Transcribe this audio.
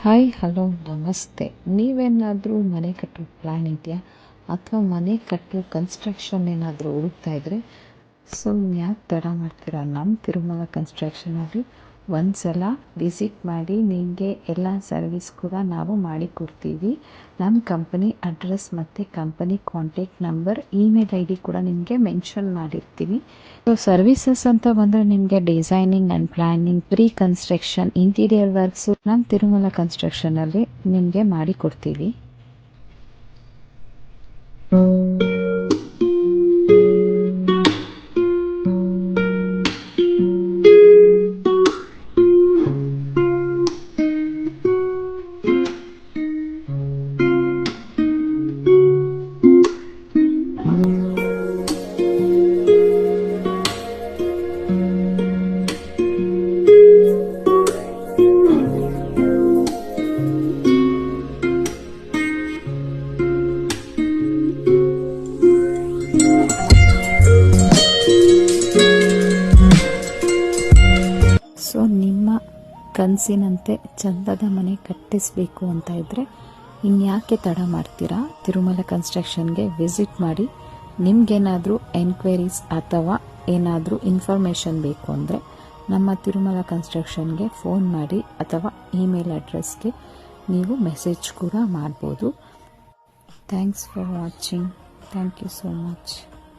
Hi hello ನಮಸ್ತೆ. ನೀವೇನಾದರೂ ಮನೆ ಕಟ್ಟೋ ಪ್ಲ್ಯಾನ್ ಇದೆಯಾ ಅಥವಾ ಮನೆ ಕಟ್ಟೋ ಕನ್ಸ್ಟ್ರಕ್ಷನ್ ಏನಾದರೂ ಹುಡುಕ್ತಾ ಇದ್ದರೆ ಯಾಕೆ ತಡ ಮಾಡ್ತೀರಾ? ನಮ್ಮ ತಿರುಮಲ ಕನ್ಸ್ಟ್ರಕ್ಷನಲ್ಲಿ ಒಂದು ಸಲ ವಿಸಿಟ್ ಮಾಡಿ, ನಿಮಗೆ ಎಲ್ಲ ಸರ್ವಿಸ್ ಕೂಡ ನಾವು ಮಾಡಿಕೊಡ್ತೀವಿ. ನಮ್ಮ ಕಂಪನಿ ಅಡ್ರೆಸ್ ಮತ್ತು company contact number, email I D ಕೂಡ ನಿಮಗೆ ಮೆನ್ಷನ್ ಮಾಡಿರ್ತೀವಿ. ಸರ್ವಿಸಸ್ ಅಂತ ಬಂದರೆ ನಿಮಗೆ designing and planning, pre construction, interior works ನಮ್ಮ ತಿರುಮಲ ಕನ್ಸ್ಟ್ರಕ್ಷನಲ್ಲಿ ನಿಮಗೆ ಮಾಡಿಕೊಡ್ತೀವಿ. ನಿಮ್ಮ ಕನಸಿನಂತೆ ಚಂದದ ಮನೆ ಕಟ್ಟಿಸಬೇಕು ಅಂತ ಇದ್ದರೆ ಇನ್ಯಾಕೆ ತಡ ಮಾಡ್ತೀರಾ? ತಿರುಮಲ ಕನ್ಸ್ಟ್ರಕ್ಷನ್ಗೆ ವಿಸಿಟ್ ಮಾಡಿ. ನಿಮಗೇನಾದರೂ ಎನ್ಕ್ವೈರೀಸ್ ಅಥವಾ ಏನಾದರೂ ಇನ್ಫಾರ್ಮೇಷನ್ ಬೇಕು ಅಂದರೆ ನಮ್ಮ ತಿರುಮಲ ಕನ್ಸ್ಟ್ರಕ್ಷನ್ಗೆ ಫೋನ್ ಮಾಡಿ ಅಥವಾ ಇಮೇಲ್ ಅಡ್ರೆಸ್ಗೆ ನೀವು ಮೆಸೇಜ್ ಕೂಡ ಮಾಡ್ಬೋದು. Thanks for watching. Thank you so much.